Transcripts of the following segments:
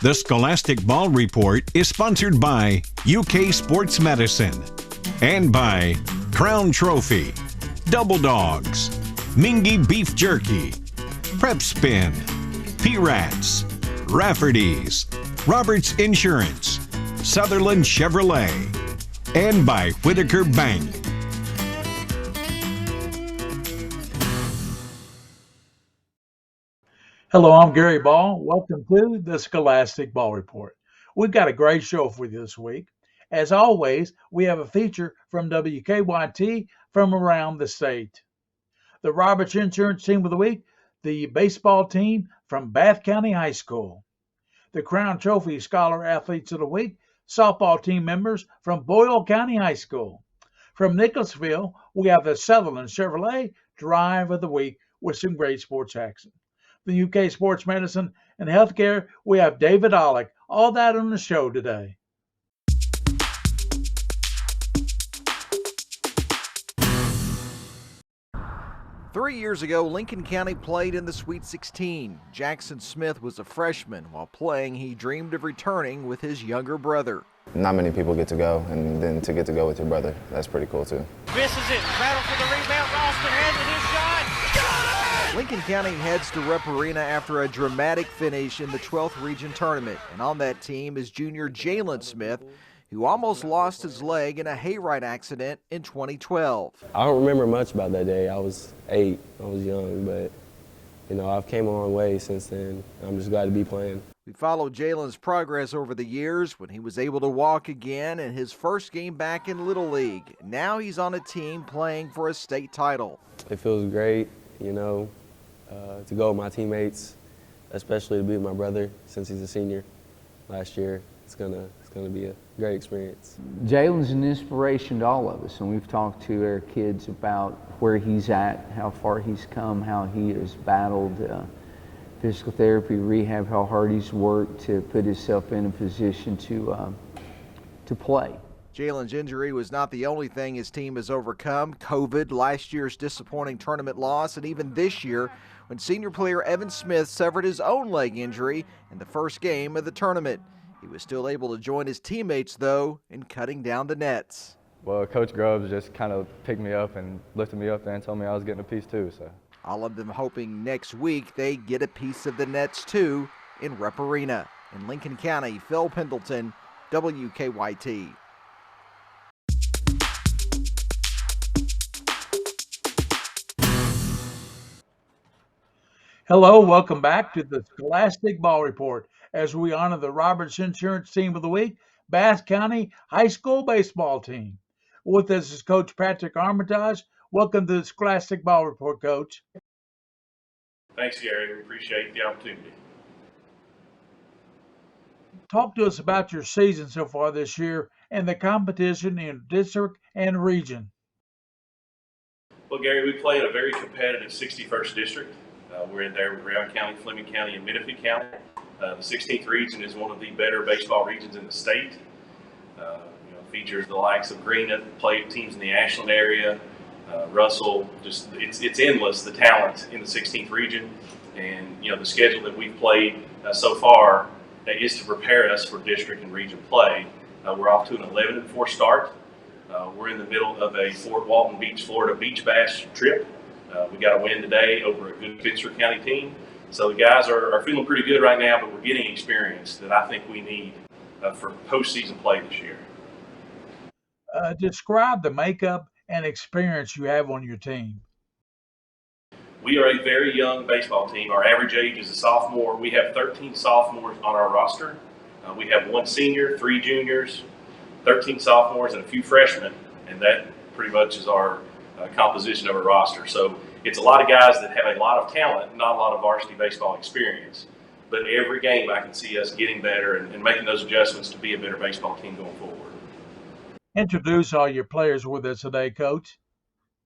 The Scholastic Ball Report is sponsored by UK Sports Medicine and by Crown Trophy, Double Dogs, Mingy Beef Jerky, Prep Spin, P-Rats, Rafferty's, Roberts Insurance, Sutherland Chevrolet, and by Whitaker Bank. Hello, I'm Gary Ball. Welcome to the Scholastic Ball Report. We've got a great show for you this week. As always, we have a feature from WKYT from around the state. The Roberts Insurance Team of the Week, the baseball team from Bath County High School. The Crown Trophy Scholar Athletes of the Week, softball team members from Boyle County High School. From Nicholasville, we have the Sutherland Chevrolet Drive of the Week with some great sports action. The UK Sports Medicine and Healthcare, we have David Ollick. All that on the show today. Three years ago, Lincoln County played in the Sweet 16. Jackson Smith was a freshman. While playing, he dreamed of returning with his younger brother. Not many people get to go, and then to get to go with your brother, that's pretty cool too. Misses it, battle for the rebound, Ralston has it, his shot, got it! Lincoln County heads to Rep Arena after a dramatic finish in the 12th Region Tournament. And on that team is junior Jalen Smith, who almost lost his leg in a hayride accident in 2012. I don't remember much about that day. I was 8, I was young, but I've came a long way since then. I'm just glad to be playing. We followed Jalen's progress over the years when he was able to walk again in his first game back in Little League. Now he's on a team playing for a state title. It feels great, to go with my teammates, especially to be with my brother since he's a senior last year. It's gonna be a great experience. Jalen's an inspiration to all of us, and we've talked to our kids about where he's at, how far he's come, how he has battled physical therapy, rehab, how hard he's worked to put himself in a position to play. Jalen's injury was not the only thing his team has overcome. COVID, last year's disappointing tournament loss, and even this year when senior player Evan Smith severed his own leg injury in the first game of the tournament. He was still able to join his teammates, though, in cutting down the nets. Well, Coach Grubbs just kind of picked me up and lifted me up there and told me I was getting a piece too. So all of them hoping next week they get a piece of the nets too in Rep Arena. In Lincoln County, Phil Pendleton, WKYT. Hello, welcome back to the Scholastic Ball Report as we honor the Roberts Insurance Team of the Week, Bath County High School Baseball Team. With us is Coach Patrick Armitage. Welcome to the Scholastic Ball Report, Coach. Thanks, Gary. We appreciate the opportunity. Talk to us about your season so far this year and the competition in district and region. Well, Gary, we play in a very competitive 61st district. We're in there with Brown County, Fleming County, and Menifee County. The 16th region is one of the better baseball regions in the state. Features the likes of Green that play teams in the Ashland area, Russell. Just it's endless, the talent in the 16th region, and the schedule that we've played so far is to prepare us for district and region play. We're off to an 11-4 start. We're in the middle of a Fort Walton Beach, Florida beach bash trip. We got a win today over a good Pittsburgh County team. So the guys are feeling pretty good right now, but we're getting experience that I think we need for postseason play this year. Describe the makeup and experience you have on your team. We are a very young baseball team. Our average age is a sophomore. We have 13 sophomores on our roster. We have 1 senior, 3 juniors, 13 sophomores, and a few freshmen, and that pretty much is our composition of a roster. So it's a lot of guys that have a lot of talent, not a lot of varsity baseball experience. But every game I can see us getting better and making those adjustments to be a better baseball team going forward. Introduce all your players with us today, Coach.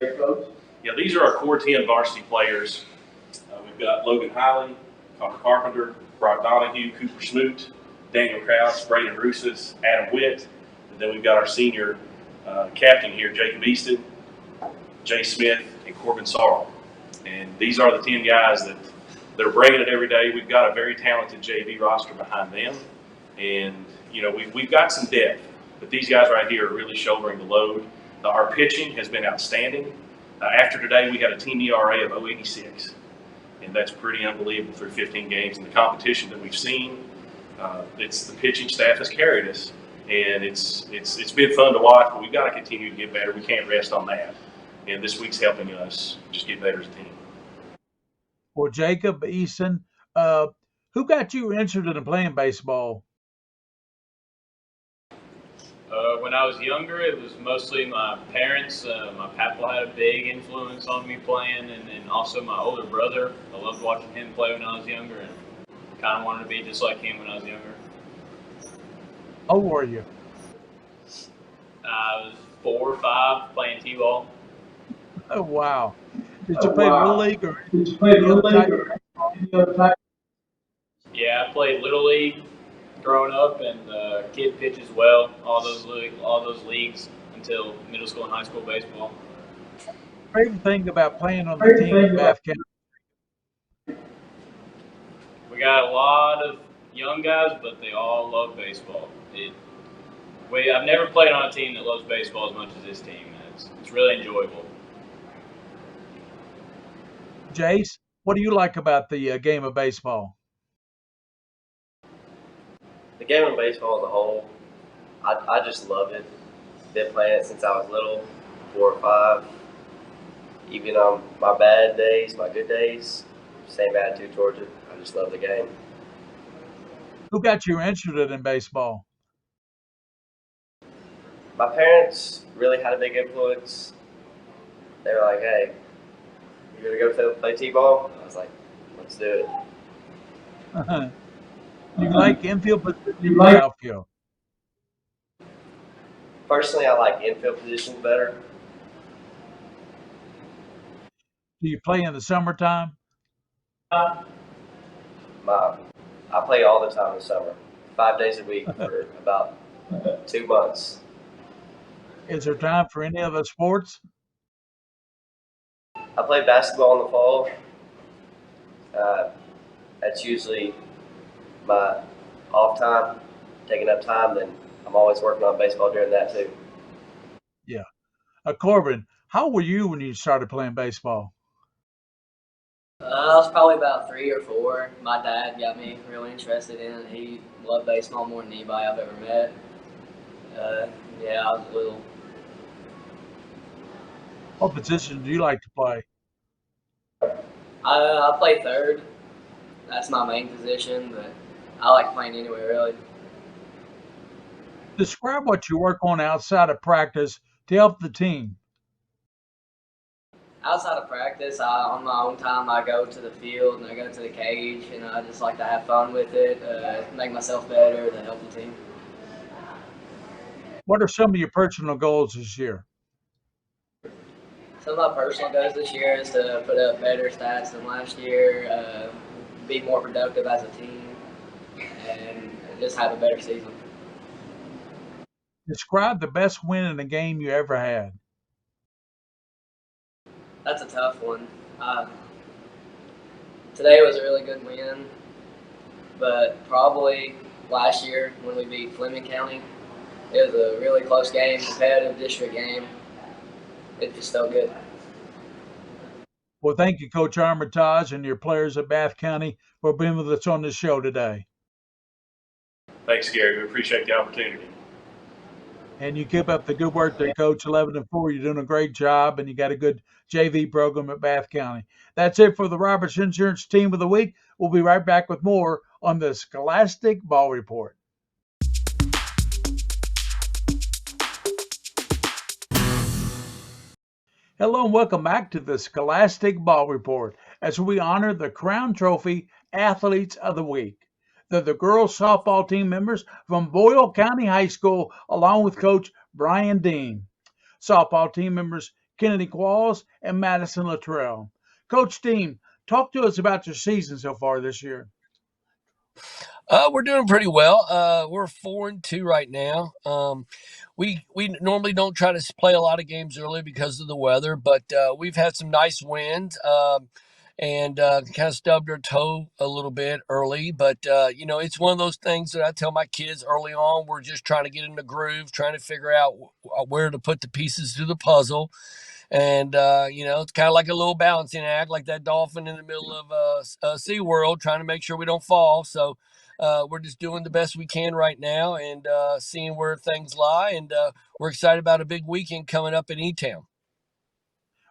Yeah, these are our core 10 varsity players. We've got Logan Hiley, Connor Carpenter, Brock Donahue, Cooper Smoot, Daniel Krause, Brayden Rusas, Adam Witt, and then we've got our senior captain here, Jacob EASTON, Jay Smith, and Corbin SORRELL. And these are the 10 guys that They're bringing it every day. We've got a very talented JV roster behind them, and we've got some depth. But these guys right here are really shouldering the load. Our pitching has been outstanding. After today, we had a team ERA of 0.86, and that's pretty unbelievable through 15 games. And the competition that we've seen, it's the pitching staff has carried us, and it's been fun to watch. But we've got to continue to get better. We can't rest on that. And this week's helping us just get better as a team. Well, Jacob, Easton, who got you interested in playing baseball? When I was younger, it was mostly my parents. My papa had a big influence on me playing, and then also my older brother. I loved watching him play when I was younger, and kind of wanted to be just like him when I was younger. How old were you? I was 4 or 5 playing t-ball. Oh, wow. Did you play Little League or any other type? Yeah, I played Little League growing up, and kid pitch as well. All those leagues until middle school and high school baseball. Favorite thing about playing on the team in Bath County? We got a lot of young guys, but they all love baseball. I've never played on a team that loves baseball as much as this team. It's really enjoyable. Jace, what do you like about the game of baseball? The game of baseball as a whole, I just love it. Been playing it since I was little, 4 or 5. Even on my bad days, my good days, same attitude towards it. I just love the game. Who got you interested in baseball? My parents really had a big influence. They were like, "Hey, you gonna go play t-ball?" I was like, "Let's do it." You like infield position or outfield? Personally, I like infield positions better. Do you play in the summertime? I play all the time in the summer, 5 days a week for about 2 months. Is there time for any other sports? I play basketball in the fall. That's usually my off time, taking up time. Then I'm always working on baseball during that too. Yeah. Corbin, how old were you when you started playing baseball? I was probably about 3 or 4. My dad got me really interested in it. He loved baseball more than anybody I've ever met. Yeah, I was little. What position do you like to play? I play third. That's my main position, but I like playing anywhere really. Describe what you work on outside of practice to help the team. Outside of practice, on my own time, I go to the field and I go to the cage, and I just like to have fun with it, make myself better, to help the team. What are some of your personal goals this year? Some of my personal goals this year is to put up better stats than last year, be more productive as a team, and just have a better season. Describe the best win in a game you ever had. That's a tough one. Today was a really good win, but probably last year when we beat Fleming County, it was a really close game, competitive district game. It just felt good. Well, thank you, Coach Armitage, and your players at Bath County for being with us on this show today. Thanks, Gary. We appreciate the opportunity. And you keep up the good work there, Coach. 11-4, you're doing a great job, and you got a good JV program at Bath County. That's it for the Roberts Insurance Team of the Week. We'll be right back with more on the Scholastic Ball Report. Hello and welcome back to the Scholastic Ball Report as we honor the Crown Trophy Athletes of the Week. They're the girls softball team members from Boyle County High School along with Coach Brian Dean. Softball team members Kennedy Qualls and Madison Luttrell. Coach Dean, talk to us about your season so far this year. We're doing pretty well. We're 4-2 right now. We normally don't try to play a lot of games early because of the weather, but we've had some nice wins. and kind of stubbed her toe a little bit early. But, it's one of those things that I tell my kids early on. We're just trying to get in the groove, trying to figure out where to put the pieces to the puzzle. And, it's kind of like a little balancing act, like that dolphin in the middle of SeaWorld, trying to make sure we don't fall. So we're just doing the best we can right now and seeing where things lie. And we're excited about a big weekend coming up in E-Town.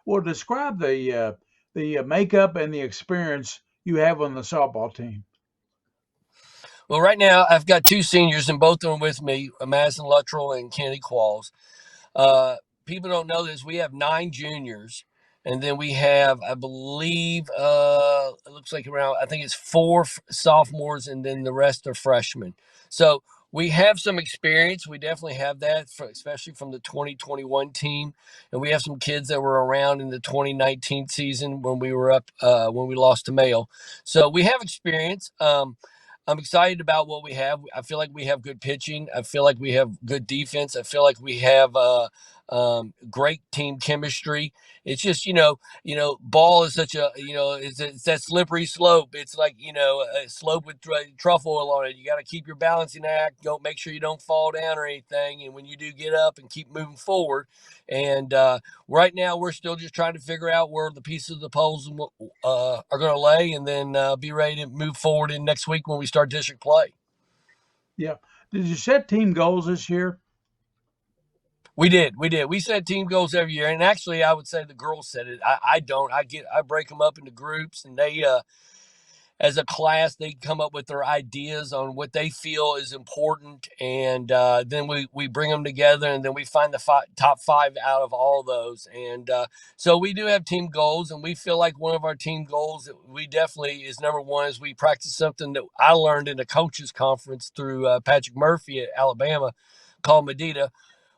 Well, describe the makeup and the experience you have on the softball team. Well, right now I've got two seniors, and both of them with me, Madison Luttrell and Kennedy Qualls. People don't know this. We have 9 juniors, and then we have, I believe, it looks like I think it's 4 sophomores, and then the rest are freshmen. So we have some experience. We definitely have that, especially from the 2021 team. And we have some kids that were around in the 2019 season when we were up, when we lost to Mayo. So we have experience. I'm excited about what we have. I feel like we have good pitching. I feel like we have good defense. I feel like we have great team chemistry. It's just, ball is such it's that slippery slope. It's like, a slope with truffle oil on it. You got to keep your balancing act. Don't make sure you don't fall down or anything. And when you do, get up and keep moving forward. And right now we're still just trying to figure out where the pieces of the puzzle are going to lay, and then be ready to move forward in next week when we start district play. Yeah. Did you set team goals this year? We did. We set team goals every year, and actually, I would say the girls set it. I don't. I break them up into groups, and they, as a class, they come up with their ideas on what they feel is important, and then we bring them together, and then we find the top 5 out of all those. And so we do have team goals, and we feel like one of our team goals that we definitely is number one is we practice something that I learned in a coaches conference through Patrick Murphy at Alabama called Medita,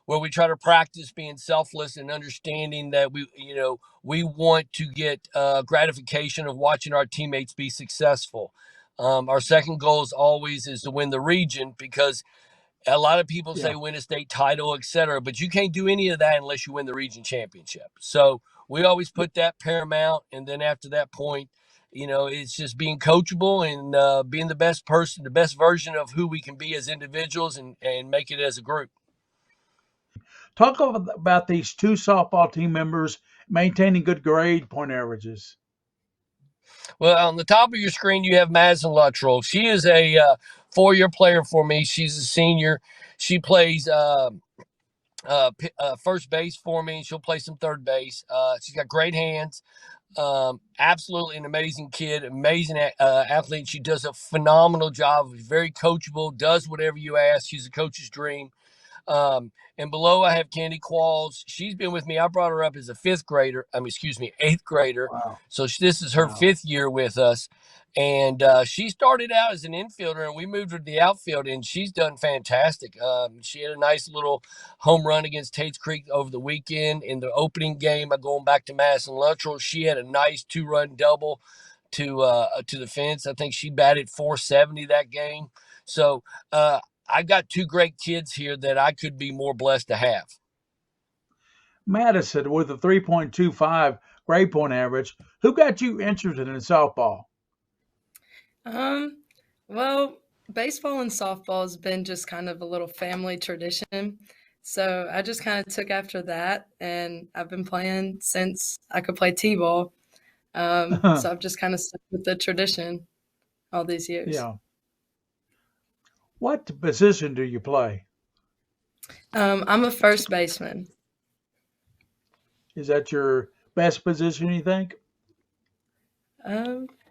where we try to practice being selfless and understanding that we want to get gratification of watching our teammates be successful. Our second goal is to win the region, because a lot of people say win a state title, etc., but you can't do any of that unless you win the region championship. So we always put that paramount, and then after that point, it's just being coachable and being the best person, the best version of who we can be as individuals, and make it as a group. Talk about these 2 softball team members maintaining good grade point averages. Well, on the top of your screen, you have Madison Luttrell. She is a 4-year player for me. She's a senior. She plays first base for me, and she'll play some third base. She's got great hands. Absolutely an amazing kid, amazing athlete. She does a phenomenal job. Very coachable, does whatever you ask. She's a coach's dream. And below I have Candy Qualls. She's been with me. I brought her up as a 8th grader. Wow. So this is her 5th year with us. And she started out as an infielder, and we moved her to the outfield, and she's done fantastic. She had a nice little home run against Tates Creek over the weekend. In the opening game, going back to Madison Luttrell, she had a nice 2-run double to the fence. I think she batted .470 that game. So I got 2 great kids here that I could be more blessed to have. Madison with a 3.25 grade point average. Who got you interested in softball? Well, baseball and softball has been just kind of a little family tradition. So I just kind of took after that, and I've been playing since I could play t-ball. So I've just kind of stuck with the tradition all these years. Yeah. What position do you play? I'm a first baseman. Is that your best position, you think?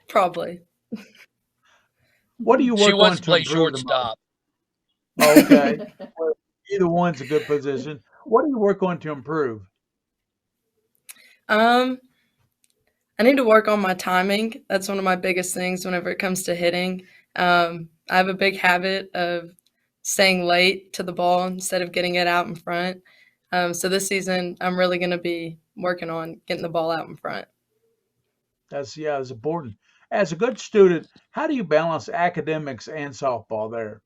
Probably. What do you work She on wants to to play improve the shortstop. most? Okay. Well, either one's a good position. What do you work on to improve? I need to work on my timing. That's one of my biggest things whenever it comes to hitting. I have a big habit of staying late to the ball instead of getting it out in front. So this season, I'm really going to be working on getting the ball out in front. That's important. As a good student, how do you balance academics and softball there?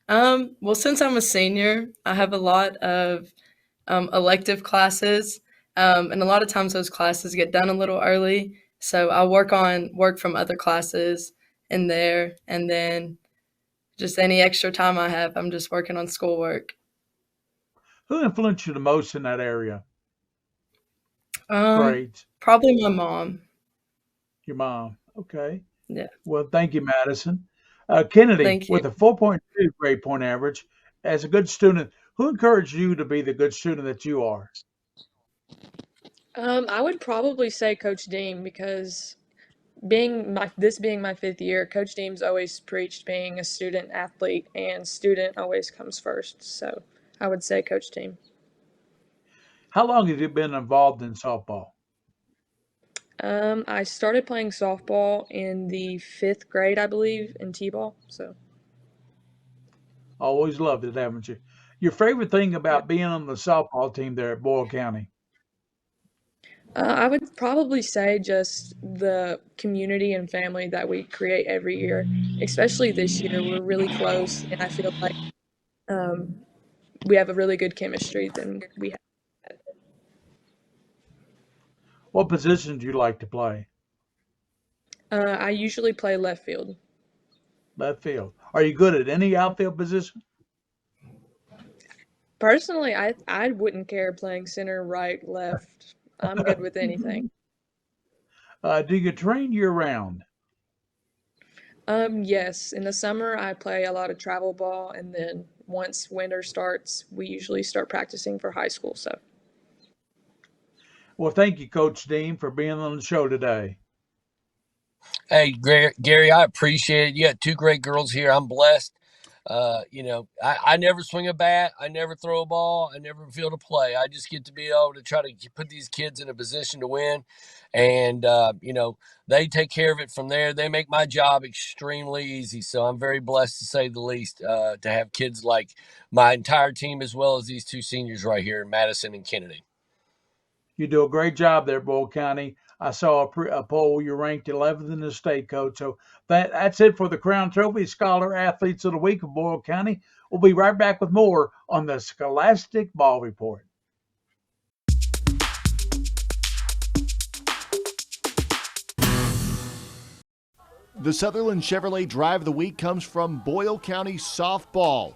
Well, since I'm a senior, I have a lot of elective classes, and a lot of times those classes get done a little early. So I work from other classes in there, and then just any extra time I have, I'm just working on schoolwork. Who influenced you the most in that area? Um, Grades. Probably my mom. Your mom. Okay. Yeah. Well, thank you, Madison. Kennedy, Thank you. with a 4.2 grade point average, as a good student, who encouraged you to be the good student that you are? I would probably say Coach Dean because being my fifth year, Coach Dean's always preached being a student athlete and student always comes first. So I would say Coach Dean. How long have you been involved in softball? I started playing softball in the fifth grade, I believe, in T-ball. So Always loved it, haven't you? Your favorite thing yeah. about being on the softball team there at Boyle County? I would probably say just the community and family that we create every year, especially this year. We're really close, and I feel like um, we have a really good chemistry than we have. What position do you like to play? I usually play left field. Left field. Are you good at any outfield position? Personally, I wouldn't care playing center, right, left. I'm good with anything. Do you train year round? Yes, in the summer I play a lot of travel ball, and then once winter starts, we usually start practicing for high school. So, Well, thank you, Coach Dean, for being on the show today. Hey, Gary, I appreciate it. You got two great girls here. I'm blessed. I never swing a bat. I never throw a ball. I never field a play. I just get to be able to try to put these kids in a position to win. And, they take care of it from there. They make my job extremely easy. So I'm very blessed to say the least, to have kids like my entire team, as well as these two seniors right here in Madison and Kennedy. You do a great job there, Boyle County. I saw a poll. You're ranked 11th in the state, Coach. So that's it for the Crown Trophy Scholar Athletes of the Week of Boyle County. We'll be right back with more on the Scholastic Ball Report. The Sutherland Chevrolet Drive of the Week comes from Boyle County Softball.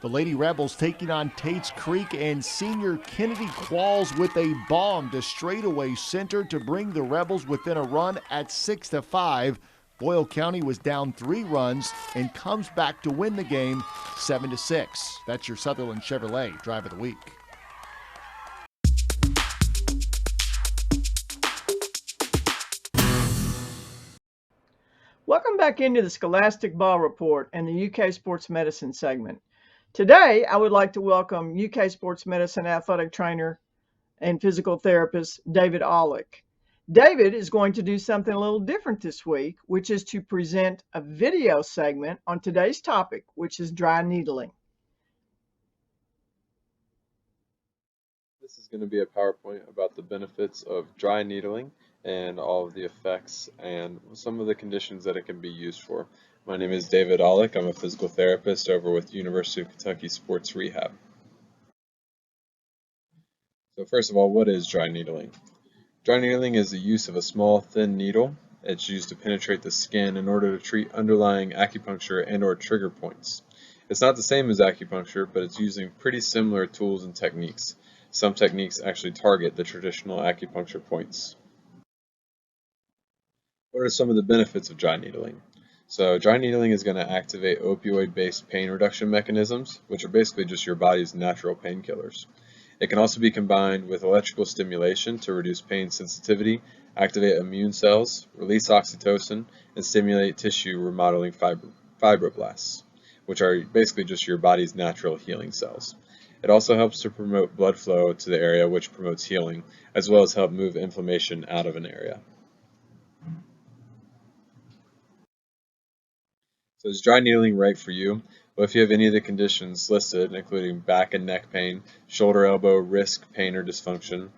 The Lady Rebels taking on Tates Creek, and senior Kennedy Qualls with a bomb to straightaway center to bring the Rebels within a run at 6-5. Boyle County was down 3 runs and comes back to win the game 7-6. That's your Sutherland Chevrolet Drive of the Week. Welcome back into the Scholastic Ball Report and the UK Sports Medicine segment. Today, I would like to welcome UK Sports Medicine athletic trainer and physical therapist, David Aulick. David is going to do something a little different this week, which is to present a video segment on today's topic, which is dry needling. This is going to be a PowerPoint about the benefits of dry needling and all of the effects and some of the conditions that it can be used for. My name is David Aulick. I'm a physical therapist over with University of Kentucky Sports Rehab. So first of all, what is dry needling? Dry needling is the use of a small, thin needle. It's used to penetrate the skin in order to treat underlying acupuncture and or trigger points. It's not the same as acupuncture, but it's using pretty similar tools and techniques. Some techniques actually target the traditional acupuncture points. What are some of the benefits of dry needling? So dry needling is going to activate opioid-based pain reduction mechanisms, which are basically just your body's natural painkillers. It can also be combined with electrical stimulation to reduce pain sensitivity, activate immune cells, release oxytocin, and stimulate tissue remodeling fibroblasts, which are basically just your body's natural healing cells. It also helps to promote blood flow to the area, which promotes healing, as well as help move inflammation out of an area. So is dry needling right for you? Well, if you have any of the conditions listed, including back and neck pain, shoulder, elbow, wrist pain or dysfunction,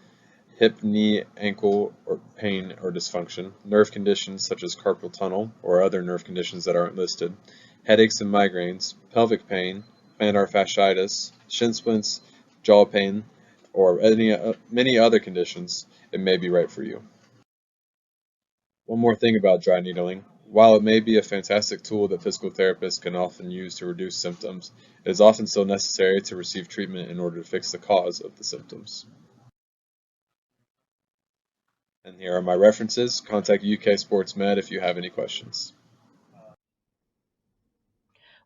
hip, knee, ankle or pain or dysfunction, nerve conditions such as carpal tunnel or other nerve conditions that aren't listed, headaches and migraines, pelvic pain, plantar fasciitis, shin splints, jaw pain, or many other conditions, it may be right for you. One more thing about dry needling. While it may be a fantastic tool that physical therapists can often use to reduce symptoms, it is often still necessary to receive treatment in order to fix the cause of the symptoms. And here are my references. Contact UK Sports Med if you have any questions.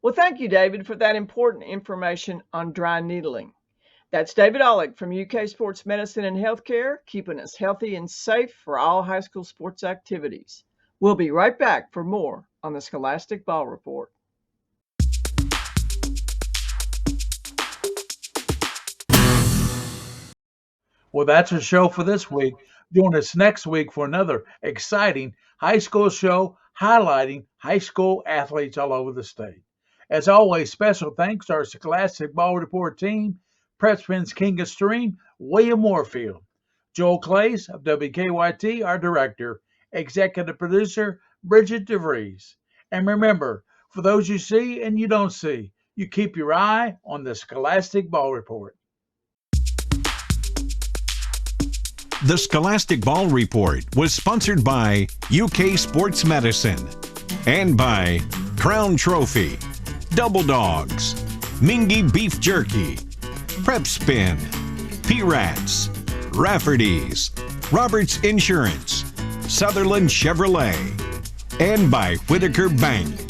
Well, thank you, David, for that important information on dry needling. That's David Ollick from UK Sports Medicine and Healthcare, keeping us healthy and safe for all high school sports activities. We'll be right back for more on the Scholastic Ball Report. Well, that's our show for this week. Join us next week for another exciting high school show highlighting high school athletes all over the state. As always, special thanks to our Scholastic Ball Report team, Prepspin's King of Stream, William Warfield, Joel Clays of WKYT, our director, executive producer, BRIGID DEVRIES. And remember, for those you see and you don't see, you keep your eye on the Scholastic Ball Report. The Scholastic Ball Report was sponsored by UK Sports Medicine and by Crown Trophy, Double Dogs, Mingy Beef Jerky, Prepspin, P-Rats, Rafferty's, Roberts Insurance, Sutherland Chevrolet, and by Whitaker Bank.